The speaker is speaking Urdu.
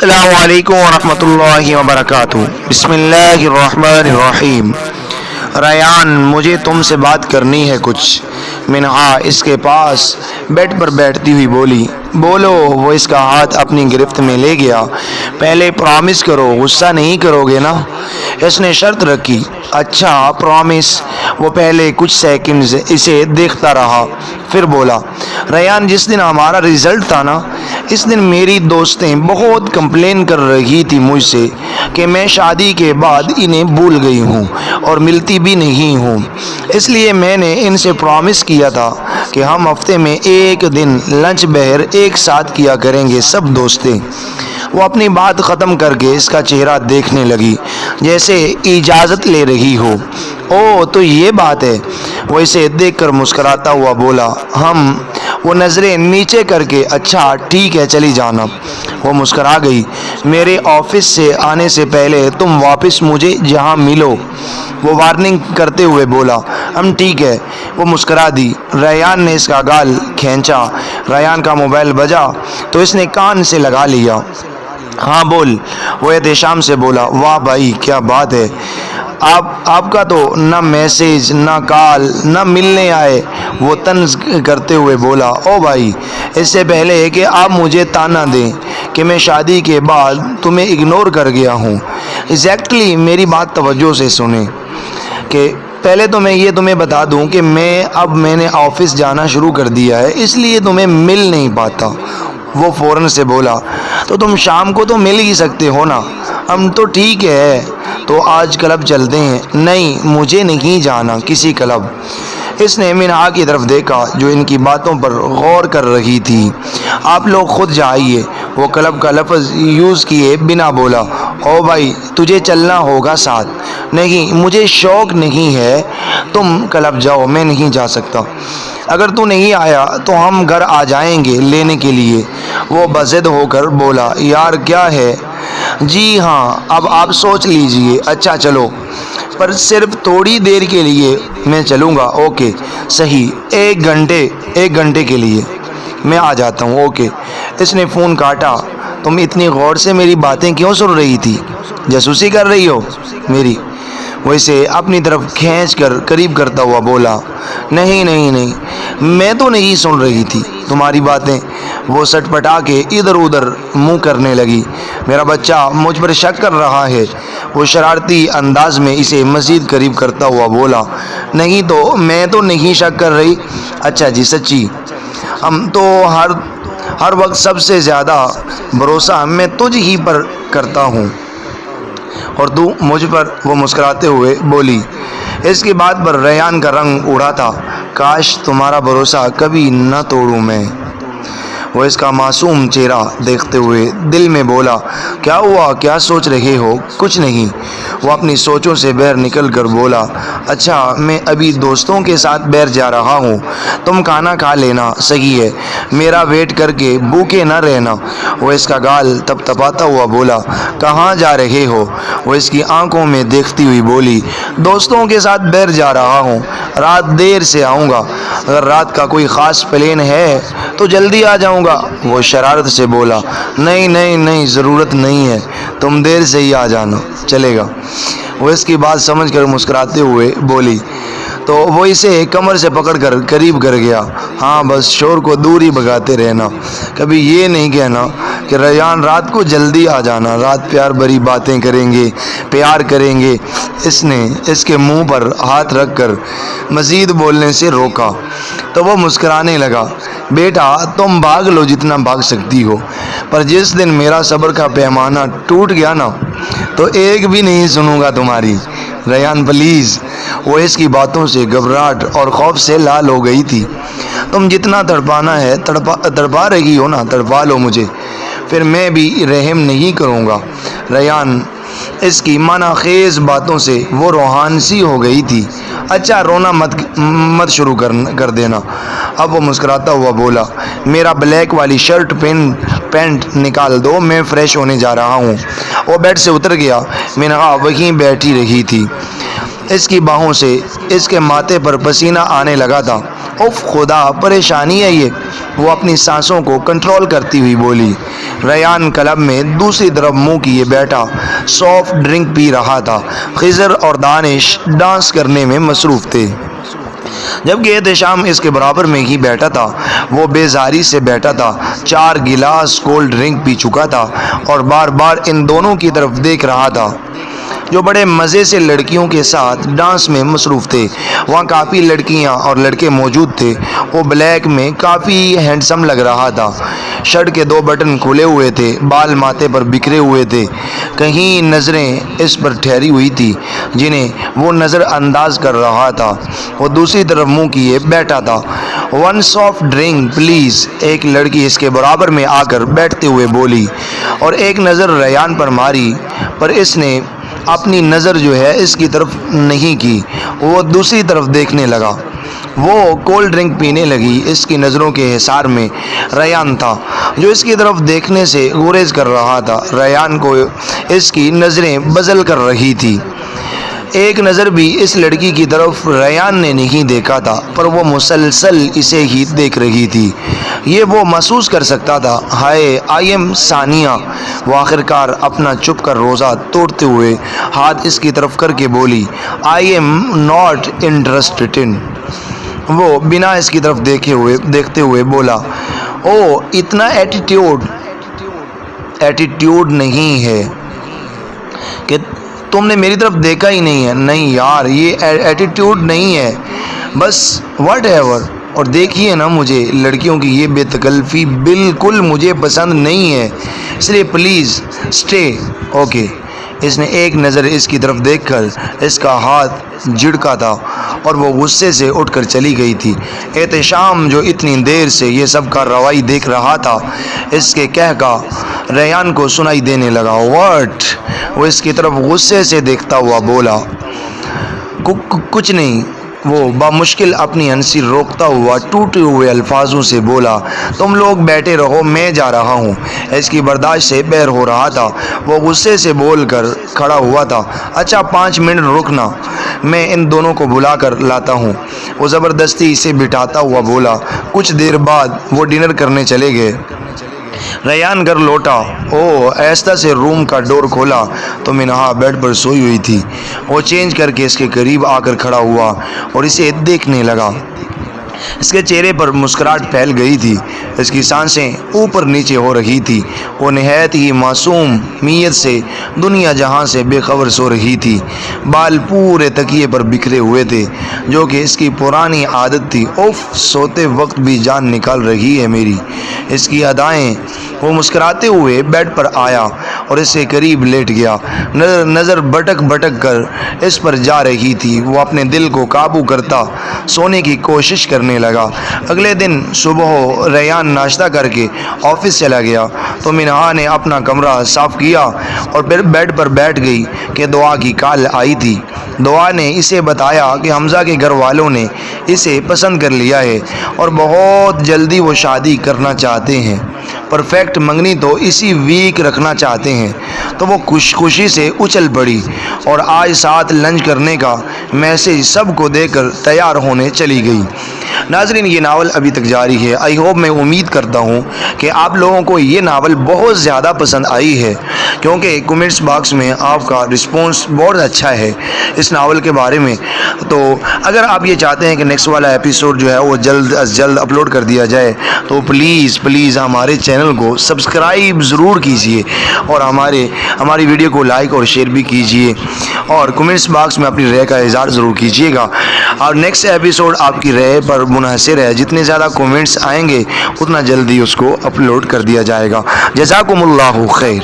السلام علیکم ورحمۃ اللہ وبرکاتہ۔ بسم اللہ الرحمن الرحیم۔ ریان، مجھے تم سے بات کرنی ہے کچھ۔ منہا اس کے پاس بیڈ پر بیٹھتی ہوئی بولی۔ بولو۔ وہ اس کا ہاتھ اپنی گرفت میں لے گیا۔ پہلے پرامس کرو، غصہ نہیں کرو گے نا؟ اس نے شرط رکھی۔ اچھا پرامس۔ وہ پہلے کچھ سیکنڈز اسے دیکھتا رہا، پھر بولا، ریان جس دن ہمارا رزلٹ تھا نا، اس دن میری دوستیں بہت کمپلین کر رہی تھی مجھ سے کہ میں شادی کے بعد انہیں بھول گئی ہوں اور ملتی بھی نہیں ہوں۔ اس لیے میں نے ان سے پرامس کیا تھا کہ ہم ہفتے میں ایک دن لنچ بہر ایک ساتھ کیا کریں گے سب دوستیں۔ وہ اپنی بات ختم کر کے اس کا چہرہ دیکھنے لگی جیسے اجازت لے رہی ہو۔ او تو یہ بات ہے۔ وہ اسے دیکھ کر مسکراتا ہوا بولا۔ وہ نظریں نیچے کر کے، اچھا ٹھیک ہے چلی جانا۔ وہ مسکرا گئی۔ میرے آفس سے آنے سے پہلے تم واپس مجھے جہاں ملو، وہ وارننگ کرتے ہوئے بولا۔ ٹھیک ہے۔ وہ مسکرا دی۔ ریان نے اس کا گال کھینچا۔ ریان کا موبائل بجا تو اس نے کان سے لگا لیا۔ ہاں بول۔ وہ احتشام سے بولا۔ واہ بھائی کیا بات ہے، آپ کا تو نہ میسج نہ کال نہ ملنے آئے۔ وہ طنز کرتے ہوئے بولا۔ او بھائی، اس سے پہلے کہ آپ مجھے تانا دیں کہ میں شادی کے بعد تمہیں اگنور کر گیا ہوں، ایگزیکٹلی میری بات توجہ سے سنیں کہ پہلے تو میں یہ تمہیں بتا دوں کہ میں نے آفس جانا شروع کر دیا ہے، اس لیے تمہیں مل نہیں پاتا۔ وہ فوراً سے بولا، تو تم شام کو تو مل ہی سکتے ہو نا؟ تو ٹھیک ہے، تو آج کلب چلتے ہیں۔ نہیں، مجھے نہیں جانا کسی کلب۔ اس نے منہا کی طرف دیکھا جو ان کی باتوں پر غور کر رہی تھی۔ آپ لوگ خود جائیے۔ وہ کلب کا لفظ یوز کیے بنا بولا۔ او بھائی تجھے چلنا ہوگا ساتھ۔ نہیں مجھے شوق نہیں ہے، تم کلب جاؤ، میں نہیں جا سکتا۔ اگر تو نہیں آیا تو ہم گھر آ جائیں گے لینے کے لیے۔ وہ بضد ہو کر بولا۔ یار کیا ہے؟ جی ہاں اب آپ سوچ لیجئے۔ اچھا چلو، پر صرف تھوڑی دیر کے لیے میں چلوں گا۔ اوکے صحیح، ایک گھنٹے کے لیے میں آ جاتا ہوں۔ اوکے۔ اس نے فون کاٹا۔ تم اتنی غور سے میری باتیں کیوں سن رہی تھی؟ جاسوسی کر رہی ہو میری؟ وہ اسے اپنی طرف کھینچ کر قریب کرتا ہوا بولا۔ نہیں، میں تو نہیں سن رہی تھی تمہاری باتیں۔ وہ سٹ پٹا کے ادھر ادھر منہ کرنے لگی۔ میرا بچہ مجھ پر شک کر رہا ہے۔ وہ شرارتی انداز میں اسے مزید قریب کرتا ہوا بولا۔ نہیں تو میں تو نہیں شک کر رہی۔ اچھا جی سچی؟ ہم تو ہر وقت سب سے زیادہ بھروسہ میں تجھ ہی پر کرتا ہوں اور تو مجھ پر۔ وہ مسکراتے ہوئے بولی۔ اس کی بات پر ریان کا رنگ اڑا تھا۔ کاش تمہارا بھروسہ کبھی نہ توڑوں میں۔ وہ اس کا معصوم چہرہ دیکھتے ہوئے دل میں بولا، کیا ہوا؟ کیا سوچ رہے ہو؟ کچھ نہیں۔ وہ اپنی سوچوں سے باہر نکل کر بولا، اچھا میں ابھی دوستوں کے ساتھ باہر جا رہا ہوں، تم کھانا کھا لینا۔ صحیح ہے، میرا ویٹ کر کے بھوکے نہ رہنا۔ وہ اس کا گال تپتپاتا ہوا بولا۔ کہاں جا رہے ہو؟ وہ اس کی آنکھوں میں دیکھتی ہوئی بولی، دوستوں کے ساتھ باہر جا رہا ہوں، رات دیر سے آؤں گا۔ اگر رات کا کوئی خاص پلان ہے تو جلدی آ جاؤں گا۔ وہ شرارت سے بولا۔ نہیں ضرورت نہیں ہے، تم دیر سے ہی آ جانا، چلے گا۔ وہ اس کی بات سمجھ کر مسکراتے ہوئے بولی تو وہ اسے کمر سے پکڑ کر قریب کر گیا۔ ہاں بس شور کو دور ہی بھگاتے رہنا، کبھی یہ نہیں کہنا کہ ریان رات کو جلدی آ جانا، رات پیار بھری باتیں کریں گے، پیار کریں گے۔ اس نے اس کے منہ پر ہاتھ رکھ کر مزید بولنے سے روکا تو وہ مسکرانے لگا۔ بیٹا تم بھاگ لو جتنا بھاگ سکتی ہو، پر جس دن میرا صبر کا پیمانہ ٹوٹ گیا نا تو ایک بھی نہیں سنوں گا تمہاری۔ ریان پلیز۔ وہ اس کی باتوں سے گھبراہٹ اور خوف سے لال ہو گئی تھی۔ تم جتنا تڑپانا ہے تڑپا رہی ہو نا، تڑپا لو مجھے، پھر میں بھی رحم نہیں کروں گا۔ ریان اس کی معنی خیز باتوں سے وہ روحان سی ہو گئی تھی۔ اچھا رونا مت شروع کر دینا۔ اب وہ مسکراتا ہوا بولا، میرا بلیک والی شرٹ پینٹ نکال دو، میں فریش ہونے جا رہا ہوں۔ وہ بیڈ سے اتر گیا۔ منہا وہیں بیٹھی رہی تھی۔ اس کی باہوں سے اس کے ماتھے پر پسینہ آنے لگا تھا۔ اف خدا پریشانی ہے یہ، وہ اپنی سانسوں کو کنٹرول کرتی ہوئی بولی۔ ریان کلب میں دوسری طرف منہ کیے بیٹھا سافٹ ڈرنک پی رہا تھا۔ خضر اور دانش ڈانس کرنے میں مصروف تھے، جبکہ احتشام اس کے برابر میں ہی بیٹھا تھا۔ وہ بیزاری سے بیٹھا تھا، 4 گلاس کولڈ ڈرنک پی چکا تھا اور بار بار ان دونوں کی طرف دیکھ رہا تھا جو بڑے مزے سے لڑکیوں کے ساتھ ڈانس میں مصروف تھے۔ وہاں کافی لڑکیاں اور لڑکے موجود تھے۔ وہ بلیک میں کافی ہینڈسم لگ رہا تھا، شرٹ کے 2 بٹن کھلے ہوئے تھے، بال ماتھے پر بکھرے ہوئے تھے، کہیں نظریں اس پر ٹھہری ہوئی تھی جنہیں وہ نظر انداز کر رہا تھا۔ وہ دوسری طرف منہ کیے بیٹھا تھا۔ 1 سافٹ ڈرنک پلیز، ایک لڑکی اس کے برابر میں آ کر بیٹھتے ہوئے بولی اور ایک نظر ریان پر ماری، پر اس نے اپنی نظر جو ہے اس کی طرف نہیں کی۔ وہ دوسری طرف دیکھنے لگا۔ وہ کولڈ ڈرنک پینے لگی۔ اس کی نظروں کے حصار میں ریان تھا جو اس کی طرف دیکھنے سے گریز کر رہا تھا۔ ریان کو اس کی نظریں بزل کر رہی تھی۔ ایک نظر بھی اس لڑکی کی طرف ریان نے نہیں دیکھا تھا، پر وہ مسلسل اسے ہی دیکھ رہی تھی۔ یہ وہ محسوس کر سکتا تھا۔ ہائے آئی ایم ثانیہ، وہ آخرکار اپنا چپ کر روزہ توڑتے ہوئے ہاتھ اس کی طرف کر کے بولی، I am not interested in. وہ بنا اس کی طرف دیکھتے ہوئے بولا، او اتنا ایٹیٹیوڈ نہیں ہے کہ تم نے میری طرف دیکھا ہی نہیں ہے۔ نہیں یار، یہ ایٹیٹیوڈ نہیں ہے، بس واٹ ایور۔ اور دیکھیے نا، مجھے لڑکیوں کی یہ بے تکلفی بالکل مجھے پسند نہیں ہے، اس لیے پلیز اسٹے اوکے۔ اس نے ایک نظر اس کی طرف دیکھ کر اس کا ہاتھ جھڑکا تھا اور وہ غصے سے اٹھ کر چلی گئی تھی۔ احتشام جو اتنی دیر سے یہ سب کارروائی دیکھ رہا تھا، اس کے کہکا ریان کو سنائی دینے لگا۔ واٹ؟ وہ اس کی طرف غصے سے دیکھتا ہوا بولا، کچھ نہیں۔ وہ بامشکل اپنی ہنسی روکتا ہوا ٹوٹے ہوئے الفاظوں سے بولا، تم لوگ بیٹھے رہو، میں جا رہا ہوں۔ اس کی برداشت سے بیر ہو رہا تھا۔ وہ غصے سے بول کر کھڑا ہوا تھا۔ اچھا 5 منٹ رکنا، میں ان دونوں کو بلا کر لاتا ہوں۔ وہ زبردستی اسے بٹھاتا ہوا بولا۔ کچھ دیر بعد وہ ڈنر کرنے چلے گئے۔ ریان گھر لوٹا۔ آہستہ سے روم کا ڈور کھولا تو منہا بیڈ پر سوئی ہوئی تھی۔ وہ چینج کر کے اس کے قریب آ کر کھڑا ہوا اور اسے دیکھنے لگا۔ اس کے چہرے پر مسکراہٹ پھیل گئی تھی، اس کی سانسیں اوپر نیچے ہو رہی تھی۔ وہ نہایت ہی معصومیت سے دنیا جہاں سے بے خبر سو رہی تھی۔ بال پورے تکیے پر بکھرے ہوئے تھے جو کہ اس کی پرانی عادت تھی۔ اوف، سوتے وقت بھی جان نکال رہی ہے میری، اس کی ادائیں۔ وہ مسکراتے ہوئے بیڈ پر آیا اور اس کے قریب لیٹ گیا۔ نظر بھٹک کر اس پر جا رہی تھی۔ وہ اپنے دل کو قابو کرتا سونے کی کوشش کرنے لگا۔ اگلے دن صبح ریان ناشتہ کر کے آفس چلا گیا تو منہا نے اپنا کمرہ صاف کیا اور پھر بیڈ پر بیٹھ گئی کہ دعا کی کال آئی تھی۔ دعا نے اسے بتایا کہ حمزہ کے گھر والوں نے اسے پسند کر لیا ہے اور بہت جلدی وہ شادی کرنا چاہتے ہیں۔ پرفیکٹ منگنی تو اسی ویک رکھنا چاہتے ہیں۔ تو وہ خوشی سے اچھل پڑی اور آج ساتھ لنچ کرنے کا میسج سب کو دے کر تیار ہونے چلی گئی۔ ناظرین، یہ ناول ابھی تک جاری ہے۔ آئی ہوپ، میں امید کرتا ہوں کہ آپ لوگوں کو یہ ناول بہت زیادہ پسند آئی ہے، کیونکہ کمنٹس باکس میں آپ کا رسپانس بہت اچھا ہے اس ناول کے بارے میں۔ تو اگر آپ یہ چاہتے ہیں کہ نیکسٹ والا ایپیسوڈ جو ہے وہ جلد از جلد اپلوڈ کر دیا جائے تو پلیز ہمارے چینل کو سبسکرائب ضرور کیجئے اور ہماری ویڈیو کو لائک اور شیئر بھی کیجئے اور کمنٹس باکس میں اپنی رائے کا اظہار ضرور کیجئے گا۔ اور نیکسٹ ایپیسوڈ آپ کی رائے پر منحصر ہے، جتنے زیادہ کمنٹس آئیں گے اتنا جلدی اس کو اپلوڈ کر دیا جائے گا۔ جزاکم اللہ خیر۔